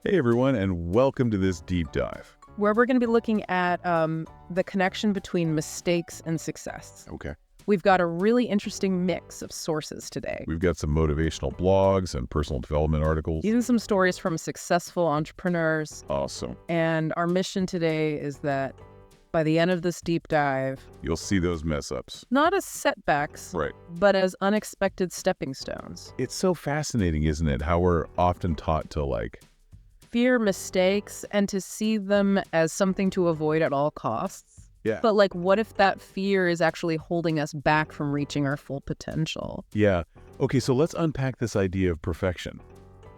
Hey everyone, and welcome to this deep dive. Where we're going to be looking at the connection between mistakes and success. Okay. We've got a really interesting mix of sources today. We've got some motivational blogs and personal development articles. Even some stories from successful entrepreneurs. Awesome. And our mission today is that by the end of this deep dive, You'll see those mess ups. not as setbacks, Right. but as unexpected stepping stones. It's so fascinating, isn't it, how we're often taught to Fear mistakes and to see them as something to avoid at all costs. Yeah. But what if that fear is actually holding us back from reaching our full potential? Yeah. Okay, so let's unpack this idea of perfection.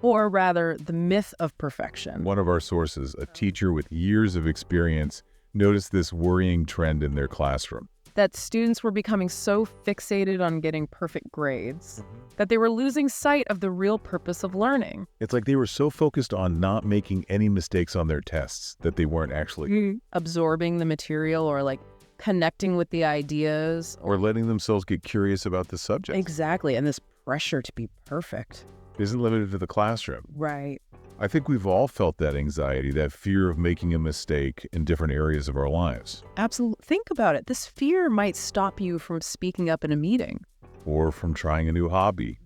Or rather, the myth of perfection. One of our sources, a teacher with years of experience, noticed this worrying trend in their classroom. That students were becoming so fixated on getting perfect grades that they were losing sight of the real purpose of learning. It's like they were so focused on not making any mistakes on their tests that they weren't actually Absorbing the material or connecting with the ideas. or letting themselves get curious about the subject. Exactly. And this pressure to be perfect. Isn't limited to the classroom. Right. I think we've all felt that anxiety, that fear of making a mistake in different areas of our lives, Absolutely. Think about it. This fear might stop you from speaking up in a meeting. or from trying a new hobby,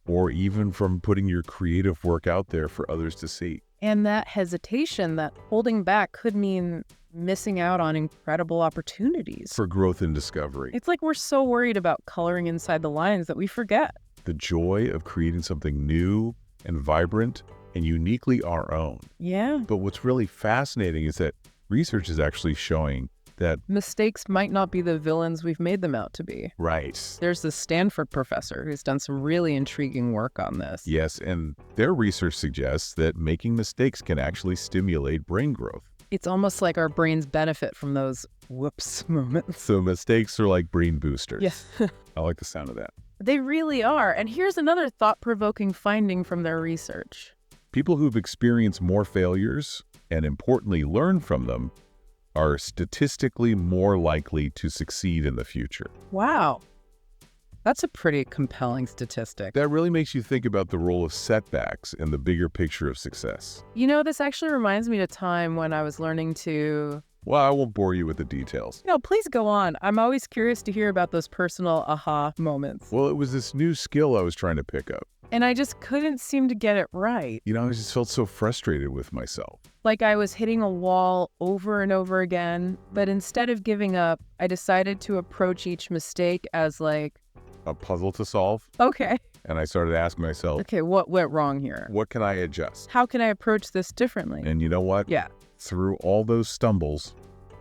or even from putting your creative work out there for others to see. And that hesitation, that holding back could mean missing out on incredible opportunities. For growth and discovery. It's like we're so worried about coloring inside the lines that we forget. The joy of creating something new and vibrant and uniquely our own. Yeah. But what's really fascinating is that research is actually showing that, Mistakes might not be the villains we've made them out to be. right, There's this Stanford professor who's done some really intriguing work on this. yes, and their research suggests that making mistakes can actually stimulate brain growth. It's almost like our brains benefit from those whoops moments. So mistakes are like brain boosters. Yes. I like the sound of that. They really are. And here's another thought-provoking finding from their research. People who've experienced more failures, and importantly learn from them, are statistically more likely to succeed in the future. Wow. That's a pretty compelling statistic. That really makes you think about the role of setbacks in the bigger picture of success. This actually reminds me of a time when I was learning to... Well, I won't bore you with the details. No, please go on. I'm always curious to hear about those personal aha moments. Well, it was this new skill I was trying to pick up. And I just couldn't seem to get it right. I just felt so frustrated with myself. Like I was hitting a wall over and over again, but instead of giving up, I decided to approach each mistake as A puzzle to solve. okay, And I started asking myself, what went wrong here? what can I adjust? How can I approach this differently? And you know what? Yeah, Through all those stumbles,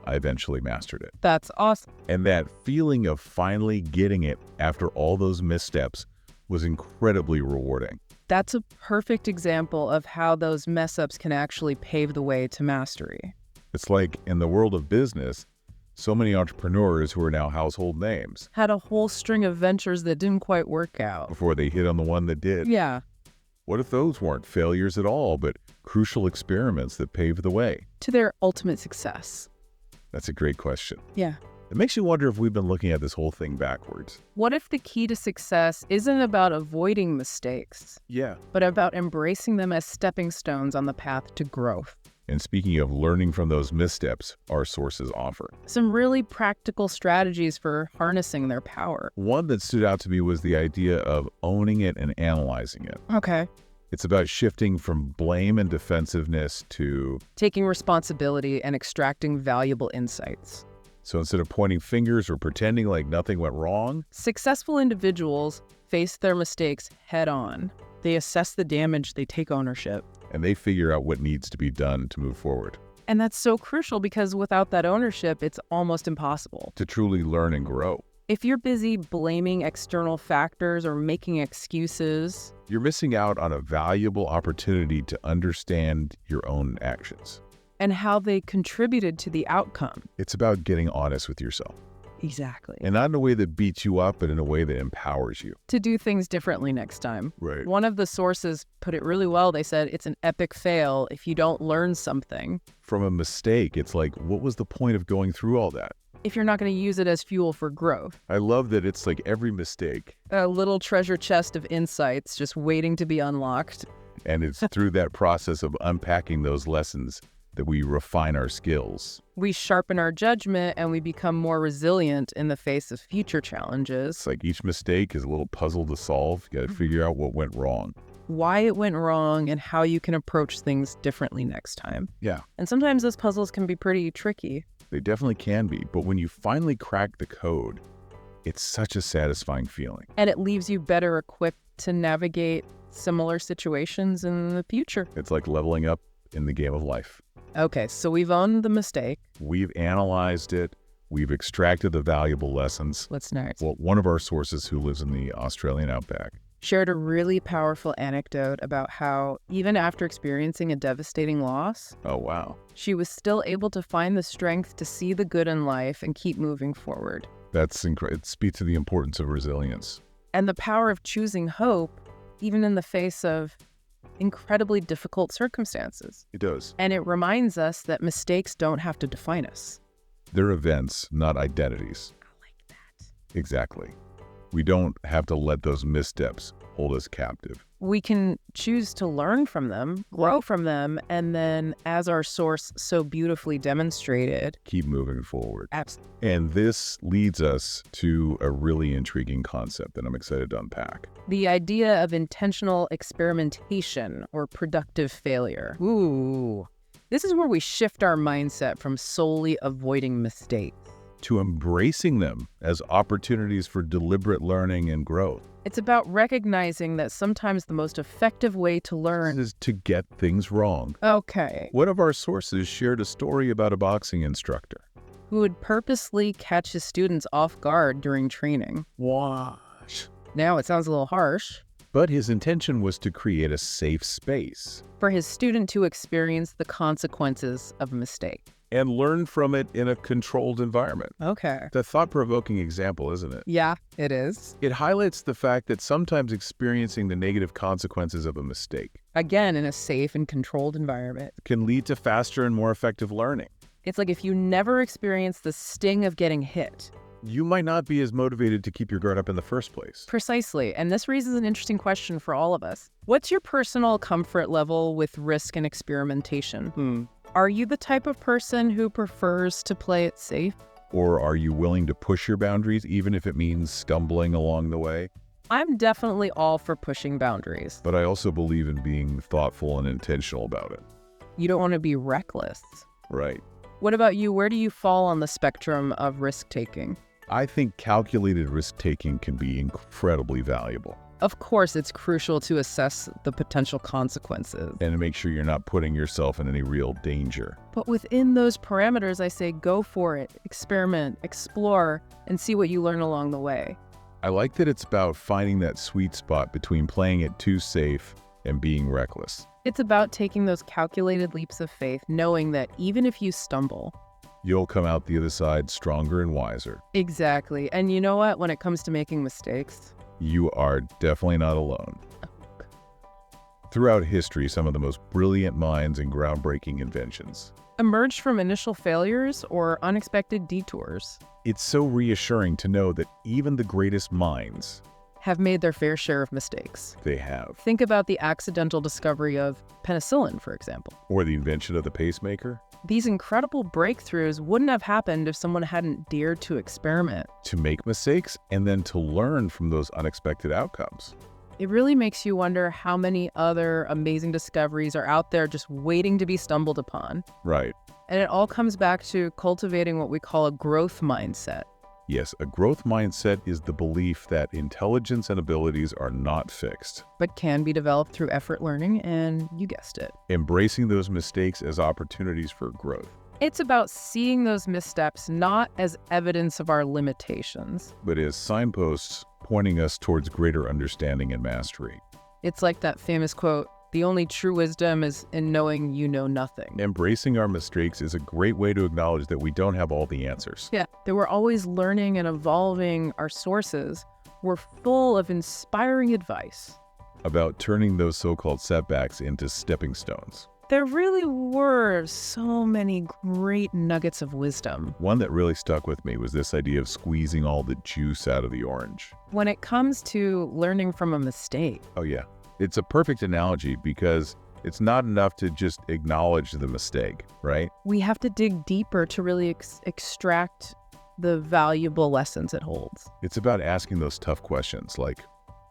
I eventually mastered it. that's awesome. And that feeling of finally getting it after all those missteps was incredibly rewarding. That's a perfect example of how those mess-ups can actually pave the way to mastery. It's like in the world of business, so many entrepreneurs who are now household names Had a whole string of ventures that didn't quite work out. before they hit on the one that did. Yeah, What if those weren't failures at all, but crucial experiments that paved the way? to their ultimate success. That's a great question. Yeah. It makes you wonder if we've been looking at this whole thing backwards. What if the key to success isn't about avoiding mistakes, Yeah. but about embracing them as stepping stones on the path to growth? And speaking of learning from those missteps, our sources offer. Some really practical strategies for harnessing their power. One that stood out to me was the idea of owning it and analyzing it. Okay. It's about shifting from blame and defensiveness to, Taking responsibility and extracting valuable insights. so instead of pointing fingers or pretending like nothing went wrong, Successful individuals face their mistakes head on. They assess the damage, they take ownership. and they figure out what needs to be done to move forward, And that's so crucial because without that ownership, it's almost impossible. to truly learn and grow. If you're busy blaming external factors or making excuses, You're missing out on a valuable opportunity to understand your own actions. and how they contributed to the outcome. It's about getting honest with yourself, Exactly. and not in a way that beats you up, but in a way that empowers you. To do things differently next time. Right. One of the sources put it really well. They said it's an epic fail if you don't learn something. From a mistake, it's like, what was the point of going through all that? if you're not going to use it as fuel for growth. I love that it's like every mistake. A little treasure chest of insights just waiting to be unlocked. And it's through that process of unpacking those lessons that we refine our skills. We sharpen our judgment and we become more resilient in the face of future challenges. It's like each mistake is a little puzzle to solve. You got to figure out what went wrong. Why it went wrong, and how you can approach things differently next time. Yeah, And sometimes those puzzles can be pretty tricky. they definitely can be. But when you finally crack the code, it's such a satisfying feeling. And it leaves you better equipped to navigate similar situations in the future. It's like leveling up in the game of life. Okay, so we've owned the mistake. We've analyzed it. We've extracted the valuable lessons. What's next? Well, one of our sources who lives in the Australian outback Shared a really powerful anecdote about how, even after experiencing a devastating loss, oh, wow. she was still able to find the strength to see the good in life and keep moving forward. That's incredible. It speaks to the importance of resilience. And the power of choosing hope, even in the face of incredibly difficult circumstances. It does. And it reminds us that mistakes don't have to define us. They're events, not identities. I like that. Exactly. We don't have to let those missteps hold us captive. We can choose to learn from them, grow from them, and then, as our source so beautifully demonstrated, Keep moving forward. absolutely. And this leads us to a really intriguing concept that I'm excited to unpack. The idea of intentional experimentation or productive failure. Ooh. This is where we shift our mindset from solely avoiding mistakes. To embracing them as opportunities for deliberate learning and growth. It's about recognizing that sometimes the most effective way to learn Is to get things wrong. Okay. One of our sources shared a story about a boxing instructor. Who would purposely catch his students off guard during training. Wash. Now it sounds a little harsh. But his intention was to create a safe space For his student to experience the consequences of a mistake. and learn from it in a controlled environment. Okay. It's a thought-provoking example, isn't it? Yeah, it is. It highlights the fact that sometimes experiencing the negative consequences of a mistake Again, in a safe and controlled environment. can lead to faster and more effective learning. It's like if you never experience the sting of getting hit. You might not be as motivated to keep your guard up in the first place. Precisely. And this raises an interesting question for all of us. What's your personal comfort level with risk and experimentation? Are you the type of person who prefers to play it safe? Or are you willing to push your boundaries even if it means stumbling along the way? I'm definitely all for pushing boundaries. But I also believe in being thoughtful and intentional about it. You don't want to be reckless. Right. What about you? Where do you fall on the spectrum of risk-taking? I think calculated risk-taking can be incredibly valuable. Of course, it's crucial to assess the potential consequences. And to make sure you're not putting yourself in any real danger. But within those parameters, I say go for it, experiment, explore, and see what you learn along the way. I like that it's about finding that sweet spot between playing it too safe and being reckless. It's about taking those calculated leaps of faith, knowing that even if you stumble. You'll come out the other side stronger and wiser. Exactly. And you know what? When it comes to making mistakes, You are definitely not alone. Throughout history, some of the most brilliant minds and groundbreaking inventions. emerged from initial failures or unexpected detours, It's so reassuring to know that even the greatest minds, have made their fair share of mistakes. they have. Think about the accidental discovery of penicillin, for example. Or the invention of the pacemaker. These incredible breakthroughs wouldn't have happened if someone hadn't dared to experiment. To make mistakes and then to learn from those unexpected outcomes. It really makes you wonder how many other amazing discoveries are out there just waiting to be stumbled upon. Right. And it all comes back to cultivating what we call a growth mindset. Yes, a growth mindset is the belief that intelligence and abilities are not fixed. But can be developed through effort learning, and you guessed it. Embracing those mistakes as opportunities for growth, It's about seeing those missteps not as evidence of our limitations. but as signposts pointing us towards greater understanding and mastery. It's like that famous quote, "The only true wisdom is in knowing you know nothing." Embracing our mistakes is a great way to acknowledge that we don't have all the answers. Yeah, that we're always learning and evolving our sources. We're full of inspiring advice. About turning those so-called setbacks into stepping stones. There really were so many great nuggets of wisdom. One that really stuck with me was this idea of squeezing all the juice out of the orange. When it comes to learning from a mistake, Oh yeah, It's a perfect analogy because it's not enough to just acknowledge the mistake, right? We have to dig deeper to really extract the valuable lessons it holds. It's about asking those tough questions like,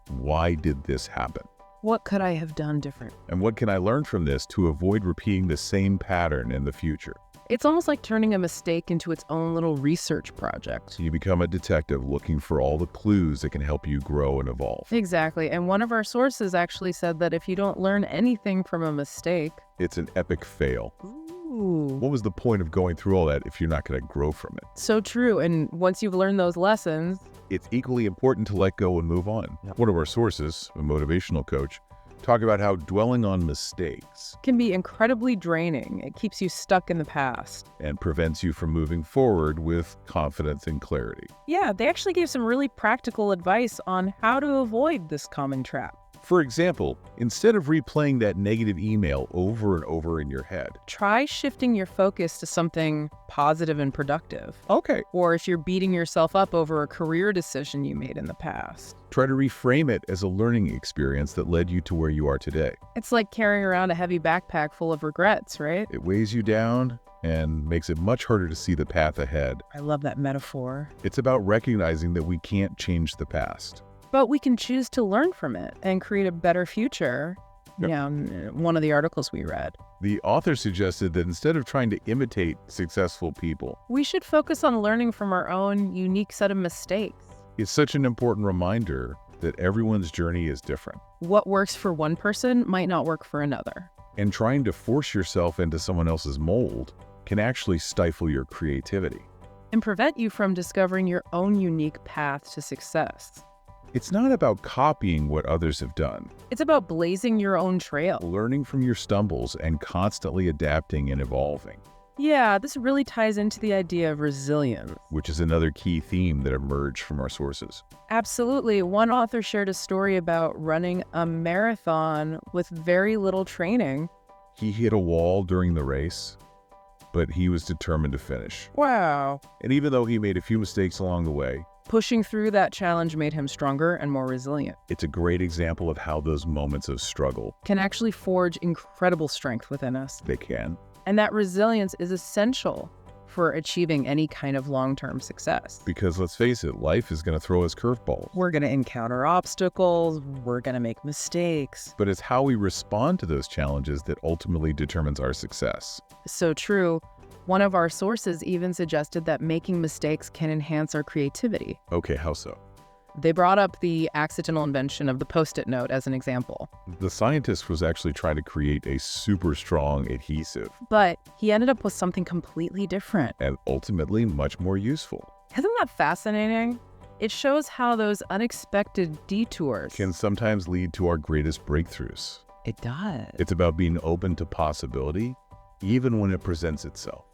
why did this happen? What could I have done different? And what can I learn from this to avoid repeating the same pattern in the future? It's almost like turning a mistake into its own little research project. So you become a detective looking for all the clues that can help you grow and evolve. Exactly. And one of our sources actually said that if you don't learn anything from a mistake, It's an epic fail. ooh, What was the point of going through all that if you're not going to grow from it? so true. And once you've learned those lessons, It's equally important to let go and move on. One of our sources, a motivational coach, talk about how dwelling on mistakes can be incredibly draining. It keeps you stuck in the past. and prevents you from moving forward with confidence and clarity. Yeah, they actually gave some really practical advice on how to avoid this common trap. For example, instead of replaying that negative email over and over in your head, Try shifting your focus to something positive and productive. okay, Or if you're beating yourself up over a career decision you made in the past. try to reframe it as a learning experience that led you to where you are today. It's like carrying around a heavy backpack full of regrets, right? It weighs you down and makes it much harder to see the path ahead. I love that metaphor. It's about recognizing that we can't change the past. But we can choose to learn from it and create a better future. Yep. Yeah, in one of the articles we read. The author suggested that instead of trying to imitate successful people, We should focus on learning from our own unique set of mistakes. it's such an important reminder that everyone's journey is different. What works for one person might not work for another. And trying to force yourself into someone else's mold can actually stifle your creativity. And prevent you from discovering your own unique path to success. It's not about copying what others have done, It's about blazing your own trail. learning from your stumbles and constantly adapting and evolving, Yeah, this really ties into the idea of resilience. which is another key theme that emerged from our sources. Absolutely. One author shared a story about running a marathon with very little training. He hit a wall during the race, but he was determined to finish. Wow. And even though he made a few mistakes along the way, Pushing through that challenge made him stronger and more resilient. it's a great example of how those moments of struggle, Can actually forge incredible strength within us. they can. And that resilience is essential for achieving any kind of long-term success. Because let's face it, life is going to throw us curveballs. We're going to encounter obstacles. We're going to make mistakes. But it's how we respond to those challenges that ultimately determines our success. So true. One of our sources even suggested that making mistakes can enhance our creativity. Okay, how so? They brought up the accidental invention of the Post-it note as an example. The scientist was actually trying to create a super strong adhesive But he ended up with something completely different. and ultimately much more useful. Isn't that fascinating? It shows how those unexpected detours Can sometimes lead to our greatest breakthroughs. It does. It's about being open to possibility, even when it presents itself.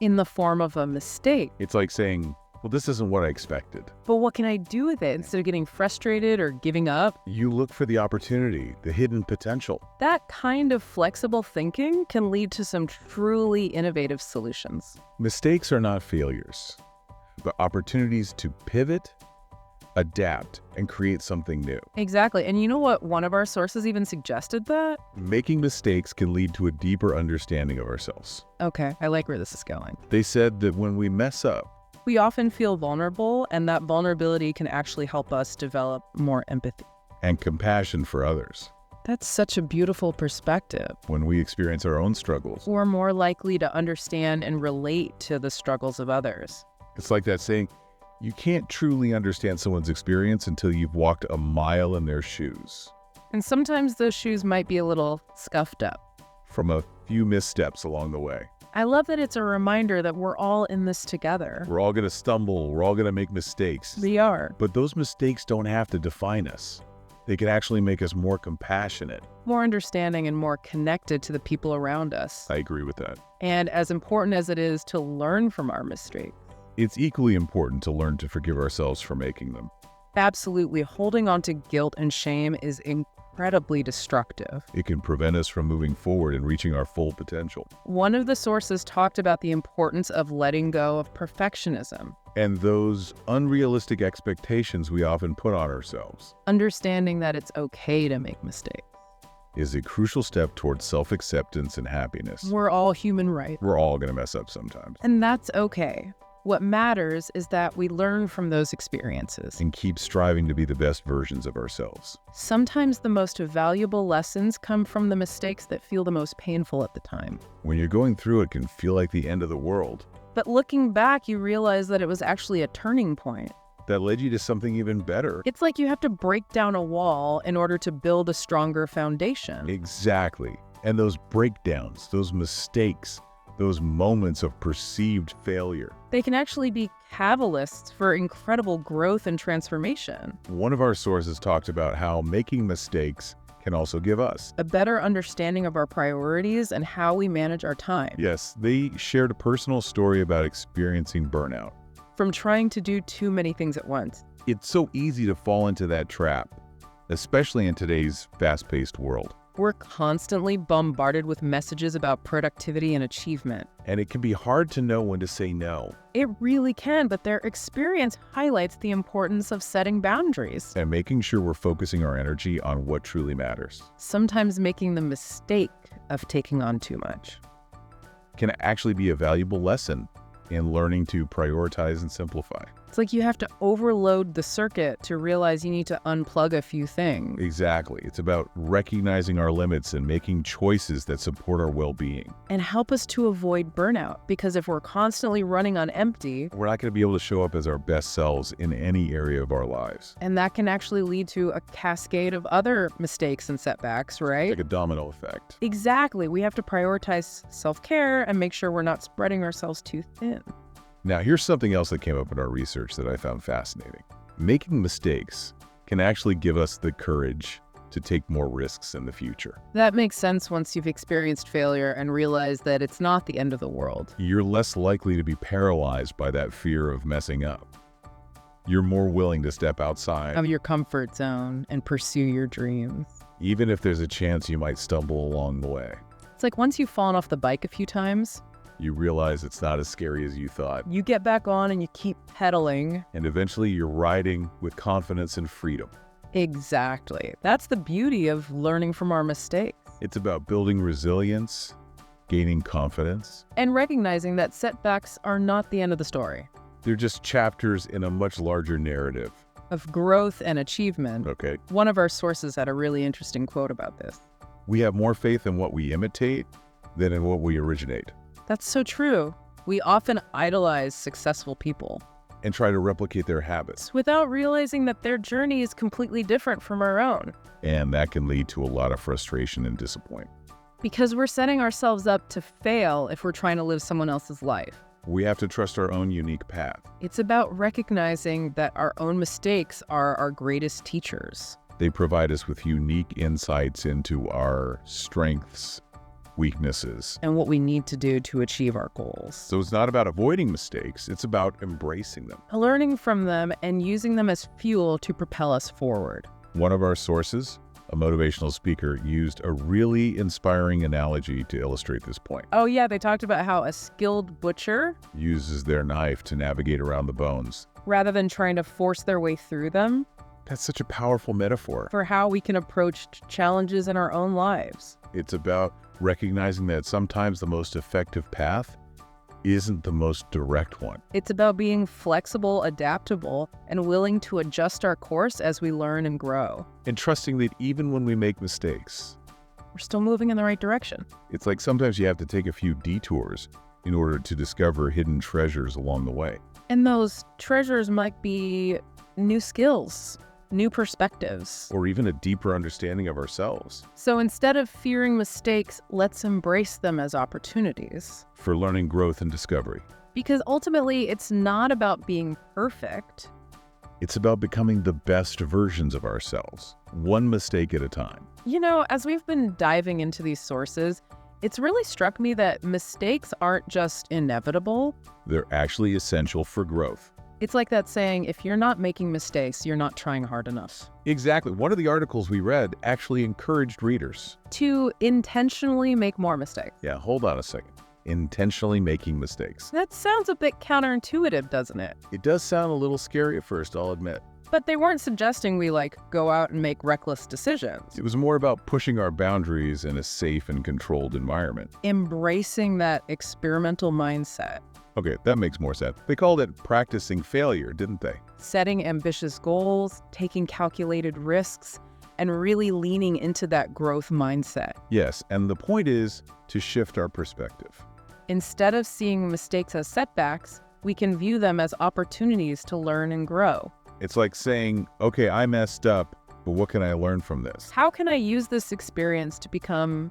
In the form of a mistake. It's like saying, well, this isn't what I expected. But what can I do with it instead of getting frustrated or giving up? You look for the opportunity, the hidden potential. That kind of flexible thinking can lead to some truly innovative solutions. Mistakes are not failures, but opportunities to pivot, adapt, and create something new. Exactly. And you know what? One of our sources even suggested that. Making mistakes can lead to a deeper understanding of ourselves. Okay, I like where this is going. They said that when we mess up, We often feel vulnerable, and that vulnerability can actually help us develop more empathy. and compassion for others. That's such a beautiful perspective. When we experience our own struggles, We're more likely to understand and relate to the struggles of others. it's like that saying, you can't truly understand someone's experience until you've walked a mile in their shoes. And sometimes those shoes might be a little scuffed up. From a few missteps along the way. I love that it's a reminder that we're all in this together. We're all going to stumble. We're all going to make mistakes. We are. But those mistakes don't have to define us. They can actually make us more compassionate. More understanding and more connected to the people around us. I agree with that. And as important as it is to learn from our mistakes, It's equally important to learn to forgive ourselves for making them. absolutely holding on to guilt and shame is incredibly destructive. It can prevent us from moving forward and reaching our full potential. One of the sources talked about the importance of letting go of perfectionism, And those unrealistic expectations we often put on ourselves. understanding that it's okay to make mistakes. is a crucial step towards self-acceptance and happiness. We're all human, right? We're all going to mess up sometimes. And that's okay. What matters is that we learn from those experiences And keep striving to be the best versions of ourselves. Sometimes the most valuable lessons come from the mistakes that feel the most painful at the time. When you're going through it can feel like the end of the world. But looking back, you realize that it was actually a turning point. That led you to something even better. It's like you have to break down a wall in order to build a stronger foundation. Exactly. And those breakdowns, those mistakes, those moments of perceived failure. They can actually be catalysts for incredible growth and transformation. One of our sources talked about how making mistakes can also give us a better understanding of our priorities and how we manage our time. Yes, they shared a personal story about experiencing burnout. From trying to do too many things at once. It's so easy to fall into that trap, especially in today's fast-paced world. We're constantly bombarded with messages about productivity and achievement. And it can be hard to know when to say no. It really can, but their experience highlights the importance of setting boundaries. And making sure we're focusing our energy on what truly matters. Sometimes making the mistake of taking on too much can actually be a valuable lesson in learning to prioritize and simplify. It's like you have to overload the circuit to realize you need to unplug a few things. Exactly. It's about recognizing our limits and making choices that support our well-being. And help us to avoid burnout, because if we're constantly running on empty, we're not going to be able to show up as our best selves in any area of our lives. And that can actually lead to a cascade of other mistakes and setbacks, right? Like a domino effect. Exactly. We have to prioritize self-care and make sure we're not spreading ourselves too thin. Now, here's something else that came up in our research that I found fascinating. Making mistakes can actually give us the courage to take more risks in the future. That makes sense once you've experienced failure and realized that it's not the end of the world. You're less likely to be paralyzed by that fear of messing up. You're more willing to step outside of your comfort zone and pursue your dreams. Even if there's a chance you might stumble along the way. It's like once you've fallen off the bike a few times, you realize it's not as scary as you thought. You get back on and you keep pedaling. And eventually you're riding with confidence and freedom. Exactly. That's the beauty of learning from our mistakes. It's about building resilience, gaining confidence. And recognizing that setbacks are not the end of the story. They're just chapters in a much larger narrative. Of growth and achievement. Okay. One of our sources had a really interesting quote about this. We have more faith in what we imitate than in what we originate. That's so true. We often idolize successful people. And try to replicate their habits. Without realizing that their journey is completely different from our own. And that can lead to a lot of frustration and disappointment. Because we're setting ourselves up to fail if we're trying to live someone else's life. We have to trust our own unique path. It's about recognizing that our own mistakes are our greatest teachers. They provide us with unique insights into our strengths, weaknesses, and what we need to do to achieve our goals. So it's not about avoiding mistakes, it's about embracing them. Learning from them and using them as fuel to propel us forward. One of our sources, a motivational speaker, used a really inspiring analogy to illustrate this point. Oh yeah, they talked about how a skilled butcher uses their knife to navigate around the bones, rather than trying to force their way through them. That's such a powerful metaphor for how we can approach challenges in our own lives. It's about recognizing that sometimes the most effective path isn't the most direct one. It's about being flexible, adaptable, and willing to adjust our course as we learn and grow. And trusting that even when we make mistakes, we're still moving in the right direction. It's like sometimes you have to take a few detours in order to discover hidden treasures along the way. And those treasures might be new skills, new perspectives, or even a deeper understanding of ourselves. So instead of fearing mistakes, let's embrace them as opportunities for learning, growth, and discovery. Because ultimately, it's not about being perfect. It's about becoming the best versions of ourselves, one mistake at a time. You know, as we've been diving into these sources, it's really struck me that mistakes aren't just inevitable. They're actually essential for growth. It's like that saying, if you're not making mistakes, you're not trying hard enough. Exactly. One of the articles we read actually encouraged readers to intentionally make more mistakes. Yeah, hold on a second. Intentionally making mistakes. That sounds a bit counterintuitive, doesn't it? It does sound a little scary at first, I'll admit. But they weren't suggesting we, go out and make reckless decisions. It was more about pushing our boundaries in a safe and controlled environment. Embracing that experimental mindset. Okay, that makes more sense. They called it practicing failure, didn't they? Setting ambitious goals, taking calculated risks, and really leaning into that growth mindset. Yes, and the point is to shift our perspective. Instead of seeing mistakes as setbacks, we can view them as opportunities to learn and grow. It's like saying, okay, I messed up, but what can I learn from this? How can I use this experience to become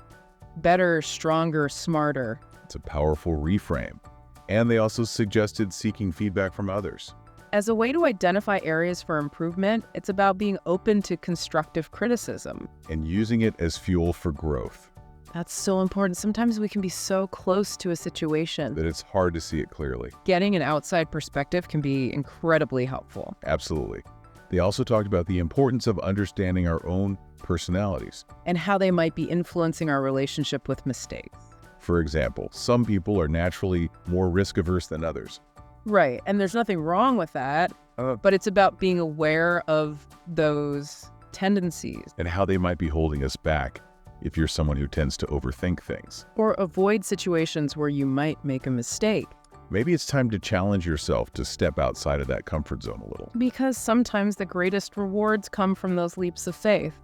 better, stronger, smarter? It's a powerful reframe. And they also suggested seeking feedback from others. As a way to identify areas for improvement, it's about being open to constructive criticism. And using it as fuel for growth. That's so important. Sometimes we can be so close to a situation That it's hard to see it clearly. getting an outside perspective can be incredibly helpful. Absolutely. They also talked about the importance of understanding our own personalities. And how they might be influencing our relationship with mistakes. For example, some people are naturally more risk-averse than others. Right, and there's nothing wrong with that, but it's about being aware of those tendencies. And how they might be holding us back if you're someone who tends to overthink things. Or avoid situations where you might make a mistake. Maybe it's time to challenge yourself to step outside of that comfort zone a little. Because sometimes the greatest rewards come from those leaps of faith.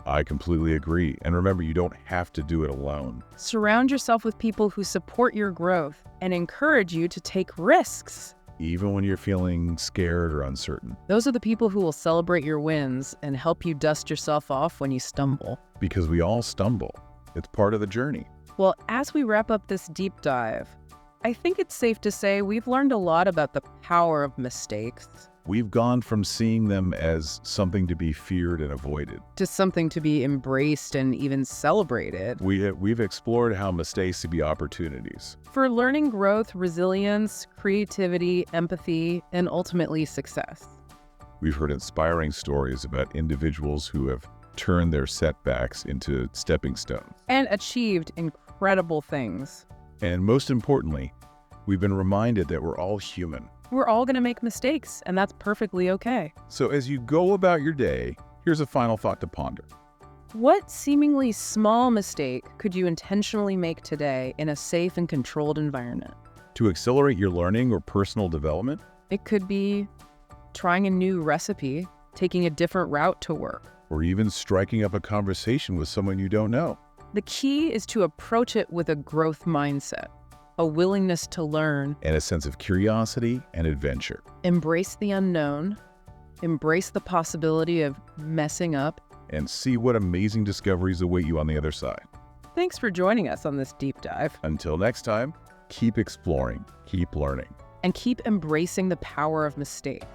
I completely agree. And remember, you don't have to do it alone. Surround yourself with people who support your growth and encourage you to take risks. Even when you're feeling scared or uncertain. Those are the people who will celebrate your wins and help you dust yourself off when you stumble. Because we all stumble. It's part of the journey. Well, as we wrap up this deep dive, I think it's safe to say we've learned a lot about the power of mistakes. We've gone from seeing them as something to be feared and avoided. To something to be embraced and even celebrated. We've explored how mistakes can be opportunities. For learning growth, resilience, creativity, empathy, and ultimately success. We've heard inspiring stories about individuals who have turned their setbacks into stepping stones. And achieved incredible things. And most importantly, we've been reminded that we're all human. We're all going to make mistakes, and that's perfectly okay. So as you go about your day, here's a final thought to ponder. What seemingly small mistake could you intentionally make today in a safe and controlled environment? To accelerate your learning or personal development, It could be trying a new recipe, taking a different route to work. or even striking up a conversation with someone you don't know. The key is to approach it with a growth mindset, a willingness to learn, And a sense of curiosity and adventure. embrace the unknown, embrace the possibility of messing up. And see what amazing discoveries await you on the other side. Thanks for joining us on this deep dive, Until next time, keep exploring, keep learning. and keep embracing the power of mistakes.